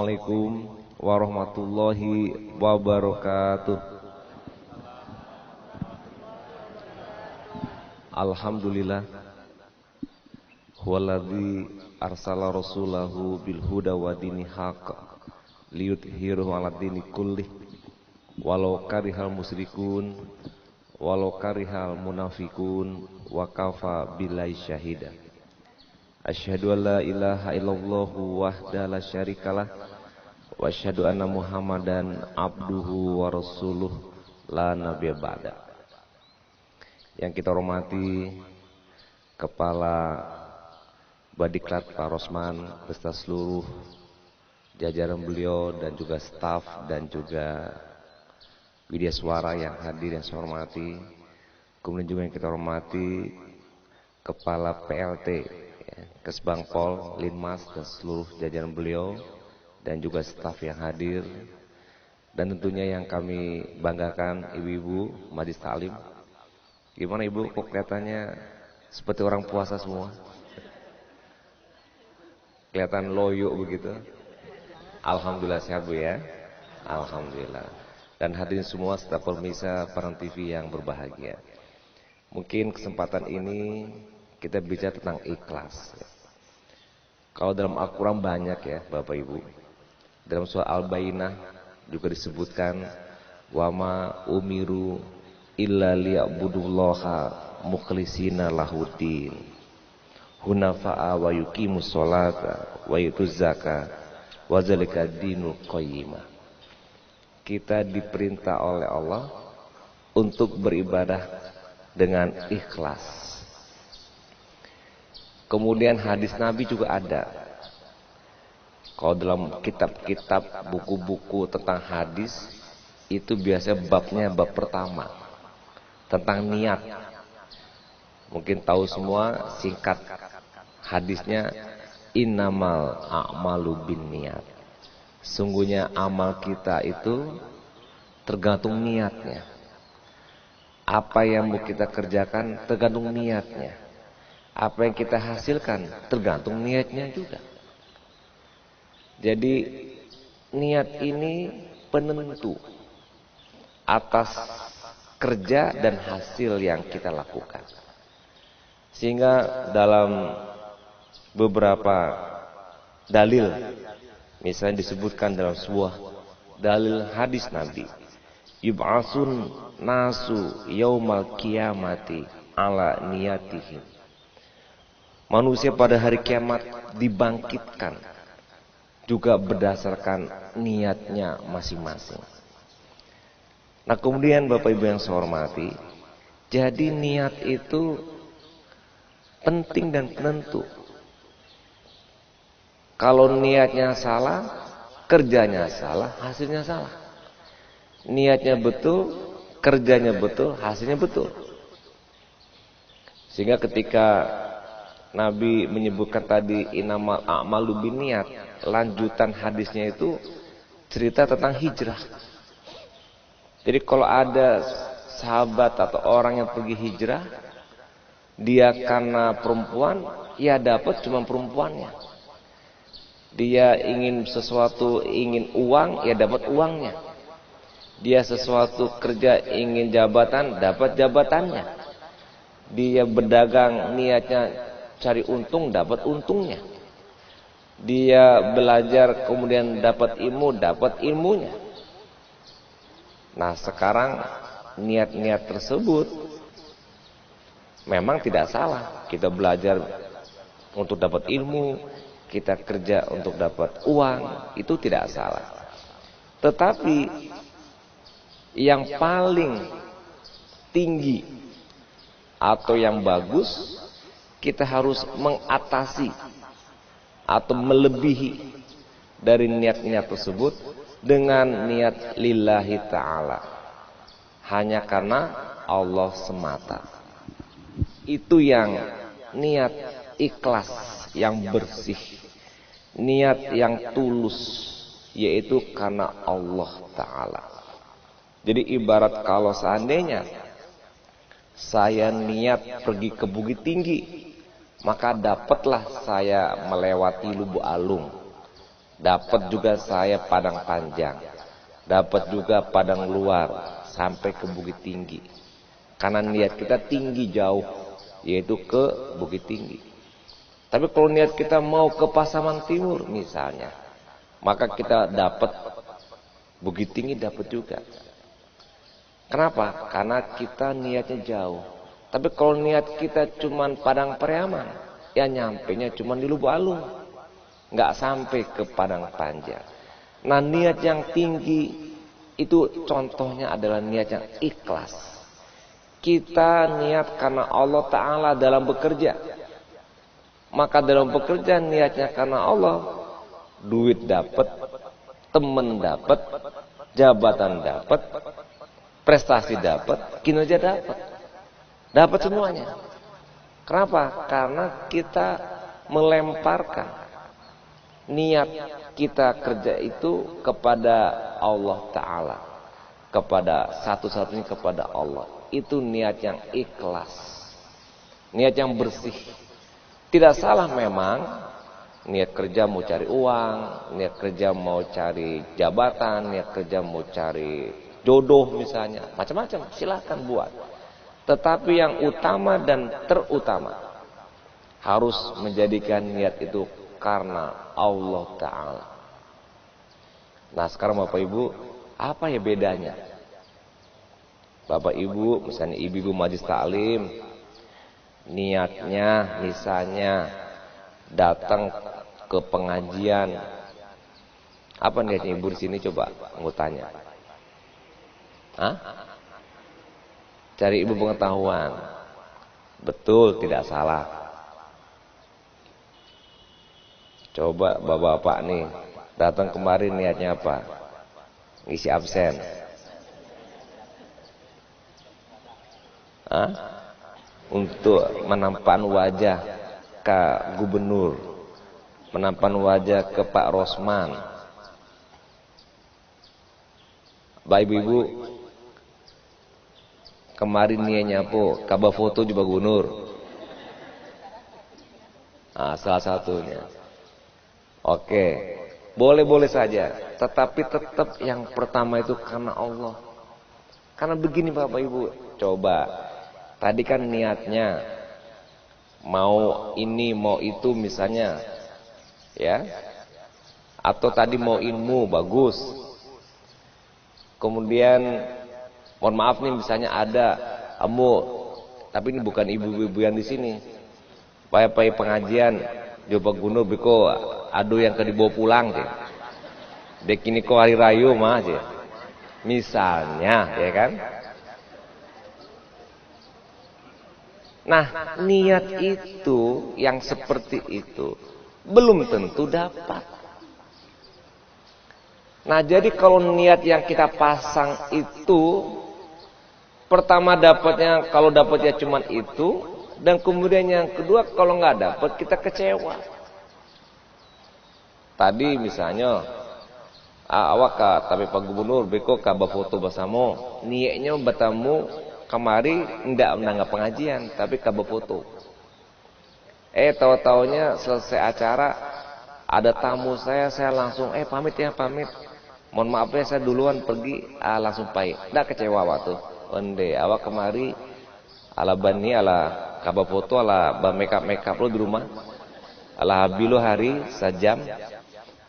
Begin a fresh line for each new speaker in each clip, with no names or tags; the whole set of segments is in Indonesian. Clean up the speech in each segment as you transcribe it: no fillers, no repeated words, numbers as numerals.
Assalamualaikum warahmatullahi wabarakatuh. Alhamdulillah huwallazi arsala rasulahu bil huda wa dini haqq liyudhhirahu 'ala dini kullih walau karihal musyrikun walau karihal munafikun wa kafa billahi syahida. Asyhadu an la ilaha illallah wahdahu la syarikalah wa asyhadu anna Muhammadan abduhu wa rasuluh la nabiyya ba'da. Yang kita hormati Kepala Badiklat Pak Rosman beserta seluruh jajaran beliau dan juga staf dan juga widya suara yang hadir yang saya hormati. Kemudian juga yang kita hormati Kepala PLT Kesbangpol, Linmas dan seluruh jajaran beliau dan juga staf yang hadir, dan tentunya yang kami banggakan ibu-ibu Majlis Ta'lim. Gimana ibu, kok kelihatannya seperti orang puasa semua? Kelihatan loyo begitu. Alhamdulillah sehat bu ya. Alhamdulillah. Dan hadirin semua serta pemirsa Parang TV yang berbahagia. Mungkin kesempatan ini kita bicara tentang ikhlas. Kalau dalam Al-Quran banyak ya Bapak Ibu. Dalam surah Al-Bayyinah juga disebutkan wama umiru illa liya'budullaha mukhlisina lahuddin hunafa'a wa yuqimus sholata wa yutuz zakata wa zalika dinul qayyimah. Kita diperintah oleh Allah untuk beribadah dengan ikhlas. Kemudian hadis Nabi juga ada. Kalau dalam kitab-kitab buku-buku tentang hadis itu biasanya babnya bab pertama tentang niat. Mungkin tahu semua, singkat hadisnya innamal a'malu binniyat. Sungguhnya amal kita itu tergantung niatnya. Apa yang mau kita kerjakan tergantung niatnya. Apa yang kita hasilkan tergantung niatnya juga. Jadi niat ini penentu atas kerja dan hasil yang kita lakukan. Sehingga dalam beberapa dalil, misalnya disebutkan dalam sebuah dalil hadis Nabi, yub'atsun nasu yaumal qiyamati ala niyatihim. Manusia pada hari kiamat dibangkitkan juga berdasarkan niatnya masing-masing. Nah kemudian Bapak Ibu yang saya hormati, jadi niat itu penting dan penentu. Kalau niatnya salah, kerjanya salah, hasilnya salah. Niatnya betul, kerjanya betul, hasilnya betul. Sehingga ketika Nabi menyebutkan tadi innamal a'malu binniyat, lanjutan hadisnya itu cerita tentang hijrah. Jadi kalau ada sahabat atau orang yang pergi hijrah, dia karena perempuan, ya dapat cuma perempuannya. Dia ingin sesuatu, ingin uang, ya dapat uangnya. Dia sesuatu kerja, ingin jabatan, dapat jabatannya. Dia berdagang, niatnya cari untung, dapat untungnya. Dia belajar kemudian dapat ilmu, dapat ilmunya. Nah sekarang niat-niat tersebut memang tidak salah. Kita belajar untuk dapat ilmu, kita kerja untuk dapat uang, itu tidak salah. Tetapi yang paling tinggi atau yang bagus, kita harus mengatasi atau melebihi dari niat-niat tersebut dengan niat lillahi ta'ala, hanya karena Allah semata. Itu yang niat ikhlas, yang bersih, niat yang tulus, yaitu karena Allah ta'ala. Jadi ibarat kalau seandainya saya niat pergi ke Bukit Tinggi, maka dapatlah saya melewati Lubuk Alung. dapat juga saya Padang Panjang, dapat juga Padang Luar sampai ke Bukit Tinggi. Karena niat kita tinggi jauh, yaitu ke Bukit Tinggi. Tapi kalau niat kita mau ke Pasaman Timur misalnya, maka kita dapat Bukit Tinggi dapat juga. Kenapa? Karena kita niatnya jauh. Tapi kalau niat kita cuman Padang Pariaman, ya nyampenya cuman di Lubuk Alung, nggak sampai ke Padang Panjang. Nah, niat yang tinggi itu contohnya adalah niat yang ikhlas. Kita niat karena Allah Ta'ala dalam bekerja. Maka dalam bekerja niatnya karena Allah, duit dapat, teman dapat, jabatan dapat, prestasi dapat, kinerja dapat. Dapat semuanya. Kenapa? Karena kita melemparkan niat kita kerja itu kepada Allah Ta'ala, kepada satu-satunya kepada Allah. Itu niat yang ikhlas, niat yang bersih. Tidak salah memang niat kerja mau cari uang, niat kerja mau cari jabatan, niat kerja mau cari jodoh misalnya, macam-macam, silakan buat. Tetapi yang utama dan terutama harus menjadikan niat itu karena Allah Ta'ala. Nah, sekarang Bapak Ibu, apa ya bedanya? Bapak Ibu, misalnya ibu-ibu majelis taklim, niatnya misalnya datang ke pengajian. Apa niatnya ibu di sini, coba mau tanya? Hah? Cari ibu pengetahuan. Betul, tidak salah. Coba bapak-bapak nih, datang kemarin niatnya apa? Ngisi absen. Hah? Untuk menampakkan wajah ke gubernur, menampakkan wajah ke Pak Rosman. Bapak ibu, kemarin niatnya apa? Kabar foto di gubernur. Nah, salah satunya. Oke, boleh-boleh saja. Tetapi tetap yang pertama itu karena Allah. Karena begini Bapak Ibu, coba. Tadi kan niatnya mau ini mau itu misalnya, ya, atau tadi mau ilmu bagus. Kemudian, mohon maaf nih misalnya ada kamu, tapi ini bukan ibu-ibu yang di sini. Pai pengajian, coba gunung biko, aduh yang ke dibawa pulang sih. Dek ini kok hari rayu mah sih. Misalnya, ya kan? Nah, niat itu yang seperti itu belum tentu dapat. Nah, jadi kalau niat yang kita pasang itu pertama dapatnya, kalau dapatnya cuma itu, dan kemudian yang kedua kalau nggak dapat kita kecewa. Tadi misalnya awak tapi Pak Gubernur beko kabar foto bersama, niatnya bertemu kemari ndak menanggap pengajian, tapi kabar foto. Tahu-taunya selesai acara ada tamu saya langsung pamit ya pamit. Mohon maaf ya saya duluan pergi, langsung pahit. Ndak kecewa waktu. Onde awak kemari ala bani ala kabar foto ala ba makeup lo di rumah. Ala habilo hari sejam.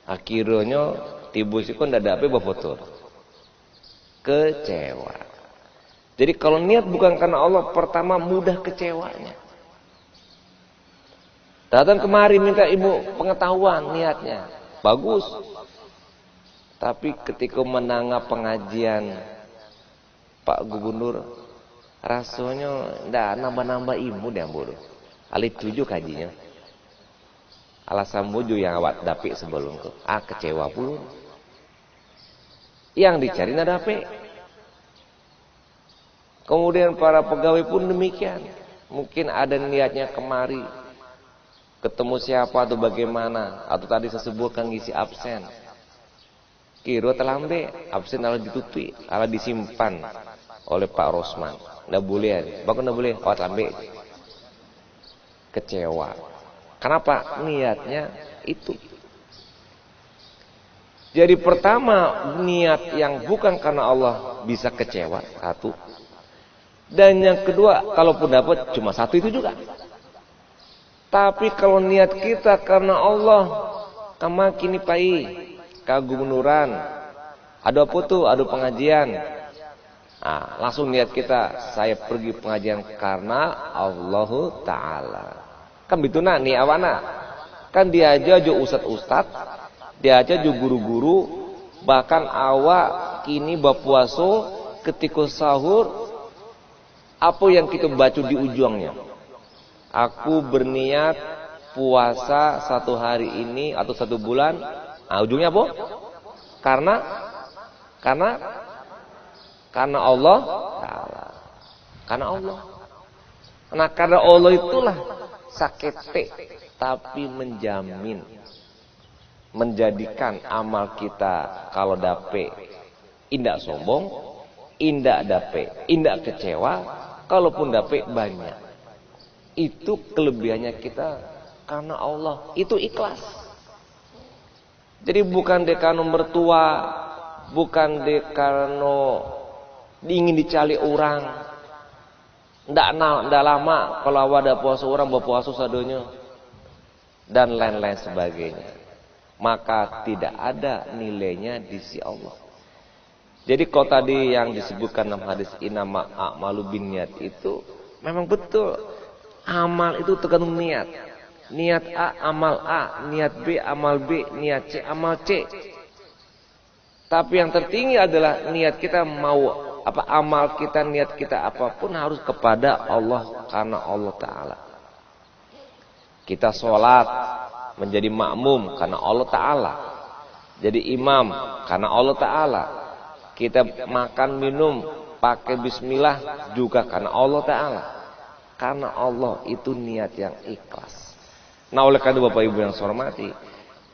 Akhirnya tibu sih kon ndak ada apa foto. Kecewa. Jadi kalau niat bukan karena Allah, pertama mudah kecewanya. Datang kemari minta ibu pengetahuan niatnya. Bagus. Tapi ketika menanggapi pengajian Pak Gubernur, rasanya ndak nambah-nambah ilmu dia bodoh. Alit 7 kajinya. Alasan buju yang awak dapik sebelum itu. Kecewa pun. Yang dicari ndak dapik. Kemudian para pegawai pun demikian. Mungkin ada niatnya kemari. Ketemu siapa atau bagaimana. Atau tadi saya sebutkan ngisi absen. Kira terlambe. Absen harus ditutupi. Harus disimpan oleh Pak Rosman. Nggak boleh. Bahkan nggak boleh. Terlambe. Kecewa. Kenapa? Niatnya itu. Jadi pertama, niat yang bukan karena Allah bisa kecewa, satu. Dan yang kedua, kalaupun dapat cuma satu itu juga. Tapi kalau niat kita karena Allah, kama kini pai, kagunuran, ada apa tuh, ada pengajian. Nah, langsung niat kita, saya pergi pengajian karena Allah Ta'ala. Kan begitu nak, ni awana. Kan dia aja jo ustad-ustad, dia aja jo guru-guru, bahkan awak kini berpuasa ketika sahur, apa yang kita baca di ujungnya? Aku berniat puasa 1 hari ini atau 1 bulan. Nah, ujungnya apa? Karena Allah Ta'ala. Karena Allah. Nah, karena Allah itulah sakete tapi menjamin, menjadikan amal kita kalau dape indak sombong, indak dape indak kecewa, kalaupun dape banyak. Itu kelebihannya kita karena Allah, itu ikhlas. Jadi bukan dekano mertua, bukan dekano ingin dicari orang. Ndak lama kalau ada puasa orang berpuasa sadonya dan lain-lain sebagainya. Maka tidak ada nilainya di sisi Allah. Jadi kalau tadi yang disebutkan dalam hadis inama a'malu binniyat itu memang betul. Amal itu tergantung niat. Niat A, amal A. Niat B, amal B. Niat C, amal C. Tapi yang tertinggi adalah niat kita mau apa, amal kita, niat kita apapun harus kepada Allah, karena Allah Ta'ala. Kita sholat menjadi makmum karena Allah Ta'ala. Jadi imam karena Allah Ta'ala. Kita makan minum pakai bismillah juga karena Allah Ta'ala. Karena Allah itu niat yang ikhlas. Nah, oleh karena Bapak Ibu yang saya hormati,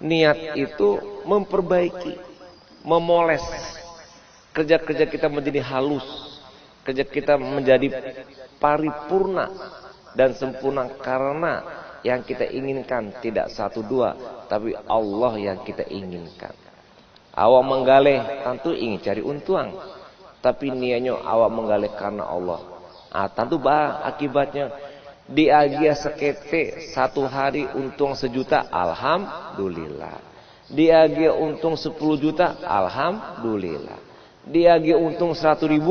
niat itu memperbaiki, memoles kerja-kerja kita menjadi halus, kerja kita menjadi paripurna dan sempurna, karena yang kita inginkan tidak 1, 2, tapi Allah yang kita inginkan. Awak menggaleh tentu ingin cari untung, tapi niatnya awak menggaleh karena Allah. Tentu akibatnya diagia sekete 1 hari untung 1 juta, alhamdulillah. Diagia untung 10 juta, alhamdulillah. Diagia untung 100.000,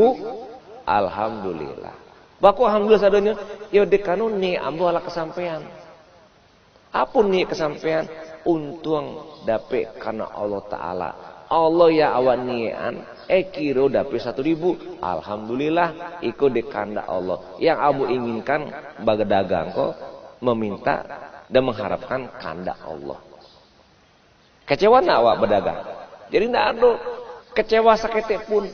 alhamdulillah. Baku alhamdulillah sadonya, ya dekano ni ambo ala kesampaian. Apa nih kesampaian? Untung dape karena Allah Ta'ala. Allah ya awan nian, kiro dape 1.000, alhamdulillah, ikut dekanda Allah. Yang abu inginkan baga dagang kok meminta dan mengharapkan kanda Allah. Kecewa nak awak berdagang? Jadi ndak ada kecewa sakete pun.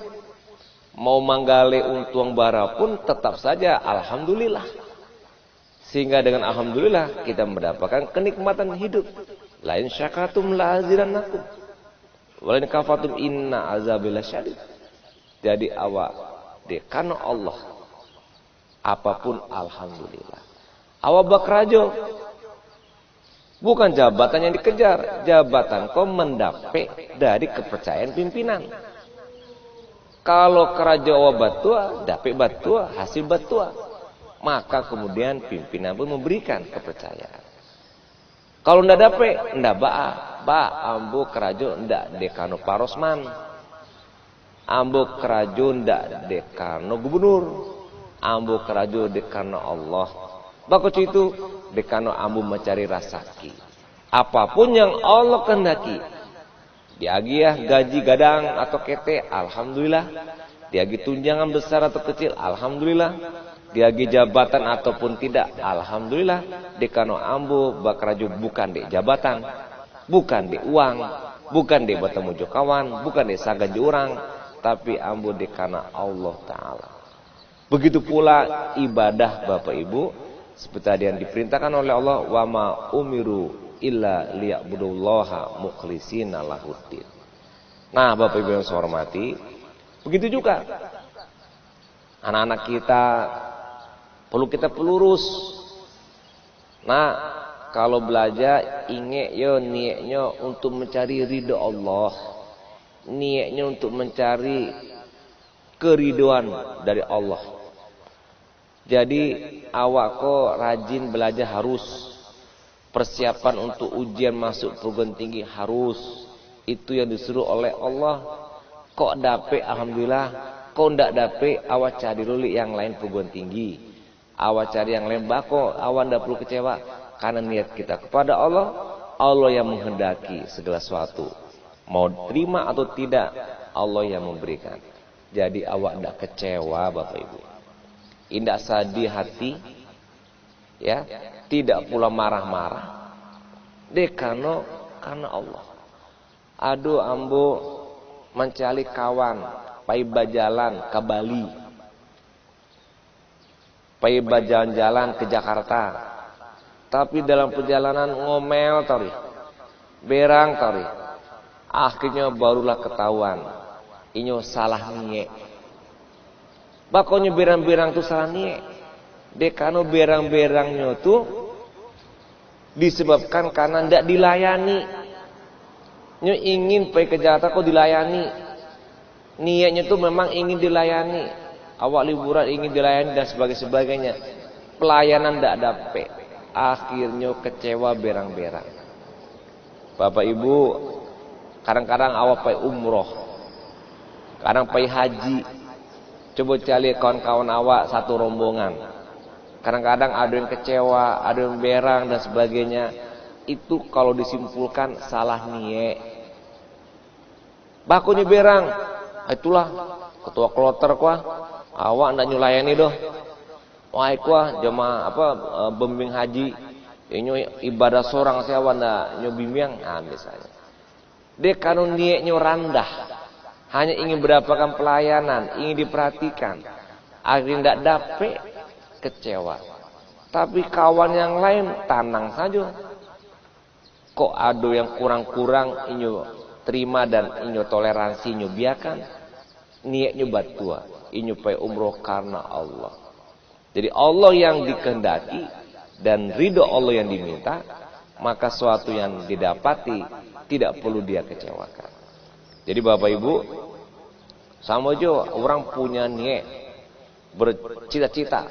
Mau manggale untung bara pun tetap saja alhamdulillah. Sehingga dengan alhamdulillah kita mendapatkan kenikmatan hidup. Lain syakatum la azidannakum. Walain kafatum inna azabil syadid. Jadi awak karena Allah apapun alhamdulillah. Awak bakrajo bukan jabatan yang dikejar, jabatan kau mendape dari kepercayaan pimpinan. Kalau kerajo awak batua, dape batua, hasil batua, maka kemudian pimpinan pun memberikan kepercayaan. Kalau ndak dape, ndak ambo kerajo ndak dekano parosman, ambo kerajo ndak dekano gubernur, ambo kerajo dekano Allah. Bagus itu dekano ambo mencari rasaki. Apapun yang Allah kehendaki, diagiah gaji gadang atau kete, alhamdulillah. Diagi tunjangan besar atau kecil, alhamdulillah. Diagi jabatan ataupun tidak, alhamdulillah. Dekano ambo bakraju bukan di jabatan, bukan di uang, bukan di bertemu kawan, bukan di sagan orang, tapi ambo dekana Allah Ta'ala. Begitu pula ibadah Bapak Ibu, seperti yang diperintahkan oleh Allah, wa ma umiru illa liya'budullaha mukhlishina lahuddin. Nah, Bapak Ibu yang saya hormati, begitu juga anak-anak kita perlu kita pelurus. Nah, kalau belajar ingat yo niatnya untuk mencari ridha Allah, niatnya untuk mencari keriduan dari Allah. Jadi awak kok rajin belajar harus, persiapan untuk ujian masuk perguruan tinggi harus, itu yang disuruh oleh Allah. Kok dapet alhamdulillah, kok ndak dapet awak cari dulu yang lain perguruan tinggi, awak cari yang lain, bako awak ndak perlu kecewa, karena niat kita kepada Allah. Allah yang menghendaki segala sesuatu, mau terima atau tidak Allah yang memberikan. Jadi awak ndak kecewa Bapak Ibu, indak sedih hati, ya, tidak pula marah-marah. Dekano karena Allah. Aduh ambo mencari kawan, pai bajalan ke Bali, pai jalan-jalan ke Jakarta, tapi dalam perjalanan ngomel tori, berang tori, akhirnya barulah ketahuan inyo salah niat. Bakonya berang-berang tuh salah niat. Dekano berang-berangnya tuh disebabkan karena ndak dilayani. Nyo ingin pergi ke Jakarta kok dilayani. Niatnya tuh memang ingin dilayani. Awak liburan ingin dilayani dan sebagainya. Pelayanan ndak dapet. Akhirnya kecewa berang-berang. Bapak Ibu, kadang-kadang awak pergi umroh, kadang pergi haji. Coba cari kawan-kawan awak satu rombongan. Kadang-kadang ada yang kecewa, ada yang berang dan sebagainya. Itu kalau disimpulkan salah niat. Bakunya berang, itulah ketua kloter kuah, awak ndak nyulayani doh. Wah kuah jemaah bimbing haji, ini ibadah seorang saya wanda nyobimbing, misalnya. Dia kanun niatnya rendah, hanya ingin berdapatkan pelayanan, ingin diperhatikan, akhirnya tidak dapat, kecewa. Tapi kawan yang lain tenang saja. Kok ada yang kurang-kurang, inyo terima dan inyo toleransi, inyo biarkan. Niatnya batua, inyo pay umroh karena Allah. Jadi Allah yang dikehendaki dan ridho Allah yang diminta, maka sesuatu yang didapati tidak perlu dia kecewakan. Jadi Bapak Ibu, sama aja orang punya niat, bercita-cita,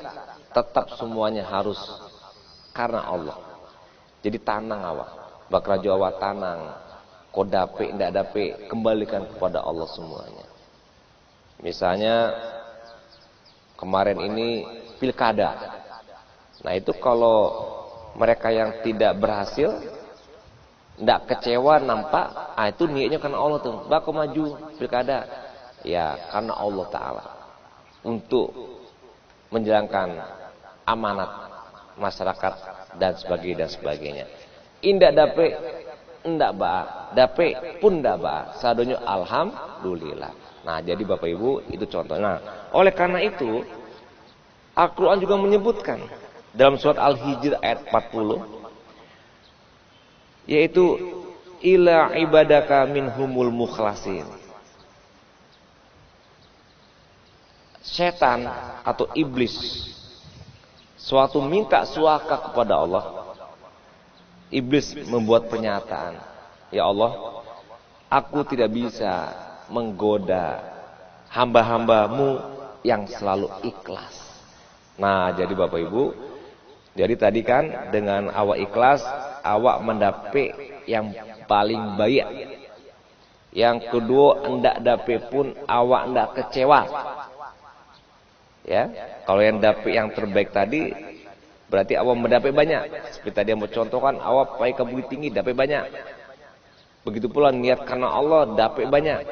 tetap semuanya harus karena Allah. Jadi tanang awak, bakal awak tanang, kau dapet, tidak dapet, kembalikan kepada Allah semuanya. Misalnya kemarin ini pilkada. Nah itu kalau mereka yang tidak berhasil, tidak kecewa nampak, itu niatnya karena Allah tuh. Bakal maju pilkada, ya karena Allah Ta'ala. Untuk menjalankan amanat masyarakat dan sebagainya. Indak dapet, ndak ba, dapet pun ndak ba. Sadonya alhamdulillah. Nah jadi Bapak Ibu itu contoh. Nah oleh karena itu Al-Quran juga menyebutkan dalam surat Al-Hijr ayat 40, yaitu ila ibadaka minhumul mukhlasin. Setan atau iblis suatu minta suaka kepada Allah. Iblis membuat pernyataan, ya Allah, aku tidak bisa menggoda hamba-hambamu yang selalu ikhlas. Nah jadi Bapak Ibu, jadi tadi kan dengan awak ikhlas, awak mendapat yang paling baik. Yang kedua, hendak dapat pun awak hendak kecewa. Ya, kalau yang dapat yang terbaik tadi, berarti awak mendapat banyak. Seperti tadi yang mau contohkan, awak pergi ke Bukit Tinggi dapat banyak. Begitu pula niat karena Allah dapat banyak.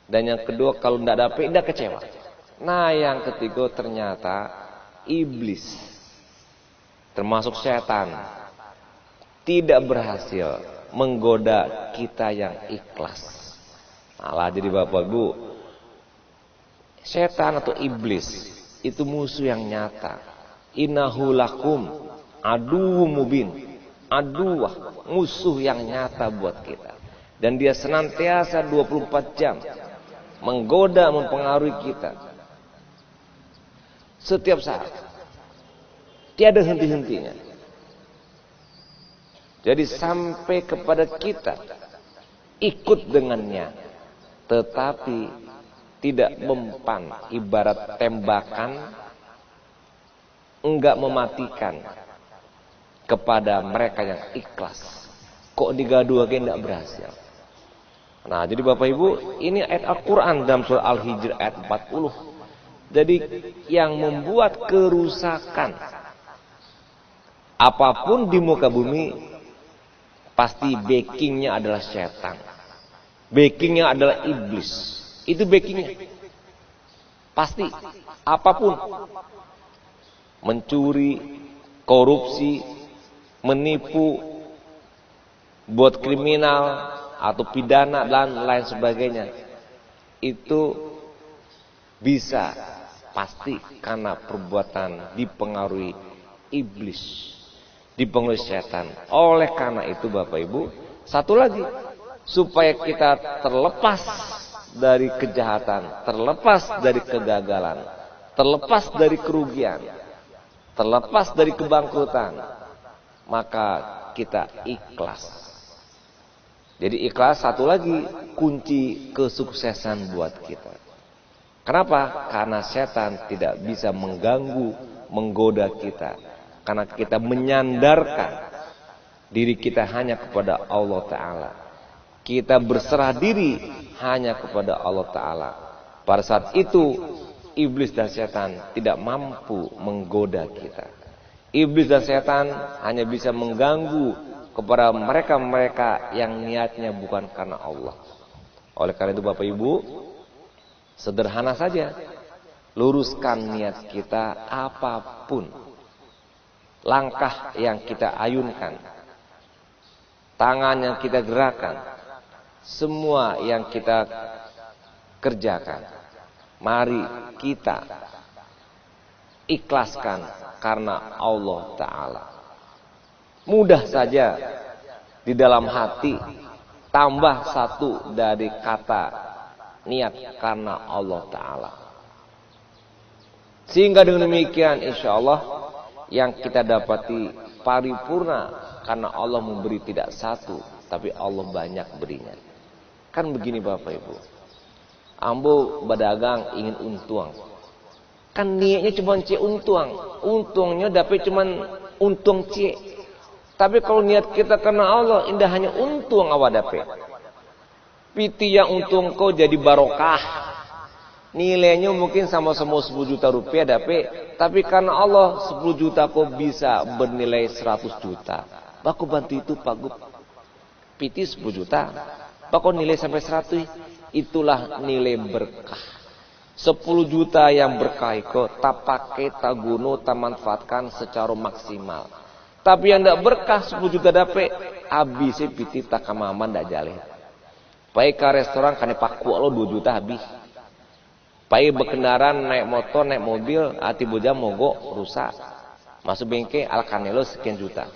Dan yang kedua, kalau hendak dapat, hendak kecewa. Nah yang ketiga ternyata iblis, termasuk setan, tidak berhasil menggoda kita yang ikhlas. Malah jadi Bapak Ibu, setan atau iblis itu musuh yang nyata. Innahu lakum aduwwum mubin. Aduwah, musuh yang nyata buat kita. Dan dia senantiasa 24 jam menggoda, mempengaruhi kita. Setiap saat, tiada henti-hentinya. Jadi sampai kepada kita ikut dengannya, tetapi tidak mempan, ibarat tembakan, enggak mematikan kepada mereka yang ikhlas. Kok digaduhake enggak berhasil. Nah, jadi Bapak Ibu, ini ayat Al-Quran dalam surah Al-Hijr ayat 40. Jadi yang membuat kerusakan apapun di muka bumi, pasti backingnya adalah setan. Backingnya adalah iblis. Itu backingnya. Pasti apapun. Mencuri, korupsi, menipu, buat kriminal atau pidana dan lain sebagainya, itu bisa pasti karena perbuatan dipengaruhi iblis, dipengaruhi setan. Oleh karena itu Bapak Ibu, satu lagi, supaya kita terlepas dari kejahatan, terlepas dari kegagalan, terlepas dari kerugian, terlepas dari kebangkrutan, maka kita ikhlas. Jadi ikhlas satu lagi kunci kesuksesan buat kita. Kenapa? Karena setan tidak bisa mengganggu, menggoda kita. Karena kita menyandarkan diri kita hanya kepada Allah Ta'ala. Kita berserah diri hanya kepada Allah Ta'ala. Pada saat itu iblis dan setan tidak mampu menggoda kita. Iblis dan setan hanya bisa mengganggu kepada mereka-mereka yang niatnya bukan karena Allah. Oleh karena itu Bapak Ibu, sederhana saja, luruskan niat kita apapun. Langkah yang kita ayunkan, tangan yang kita gerakan, semua yang kita kerjakan, mari kita ikhlaskan karena Allah Ta'ala. Mudah saja di dalam hati tambah satu dari kata niat karena Allah Ta'ala. Sehingga dengan demikian insya Allah yang kita dapati paripurna karena Allah memberi tidak satu, tapi Allah banyak berinya. Kan begini Bapak Ibu, ambo berdagang ingin untung. Kan niatnya cuma C untung, untungnya dapat cuma untung C. Tapi kalau niat kita karena Allah, indah hanya untung awak dapat. Piti yang untung kau jadi barokah. Nilainya mungkin sama-sama 10 juta rupiah dapat. Tapi karena Allah 10 juta kau bisa bernilai 100 juta. Baku bantu itu Pak Gub. Piti 10 juta. Baku nilai sampai 100. Itulah nilai berkah. 10 juta yang berkah itu tak pakai, tak guna, tak manfaatkan secara maksimal. Tapi yang tidak berkah 10 juta dapat, habisnya piti tak kamaman tak jaleh. Pai ke restoran kan paku lo 2 juta habis. Pai berkendaraan naik motor, naik mobil, hati boja mogok rusak. Masuk bengkel al kanelo sekian juta.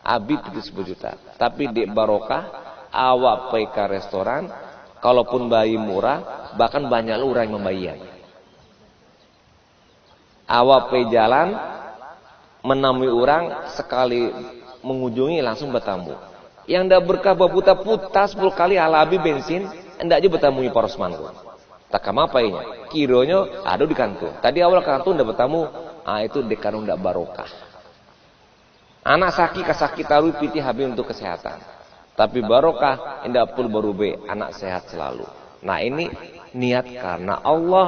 Habis piti 10 juta. Tapi di barokah awak pai ke restoran, kalaupun bayi murah, bahkan banyak orang yang membayar. Awak pai jalan menemui orang sekali mengunjungi langsung bertamu. Yang ndak berkah berputar-putar 10 kali alabi bensin, ndak aja bertamu porosman. Tak kama apa ini? Kironya ada di kantung. Tadi awal kantung ndak bertamu, itu dekan ndak barokah. Anak sakit kasakit taruh piti habis untuk kesehatan. Tapi barokah ndak pun berubah, anak sehat selalu. Nah ini niat karena Allah.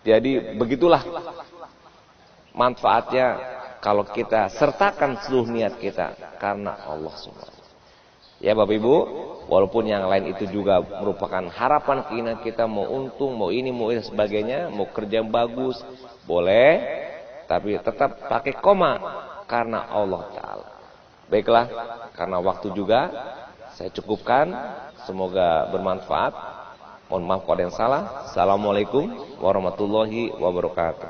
Jadi begitulah manfaatnya kalau kita sertakan seluruh niat kita karena Allah SWT. Ya Bapak Ibu, walaupun yang lain itu juga merupakan harapan keinginan kita, mau untung, mau ini, mau itu sebagainya, mau kerja yang bagus, boleh, tapi tetap pakai koma karena Allah Ta'ala. Baiklah, karena waktu juga saya cukupkan, semoga bermanfaat. Mohon maaf kalau ada yang salah. Assalamualaikum warahmatullahi wabarakatuh.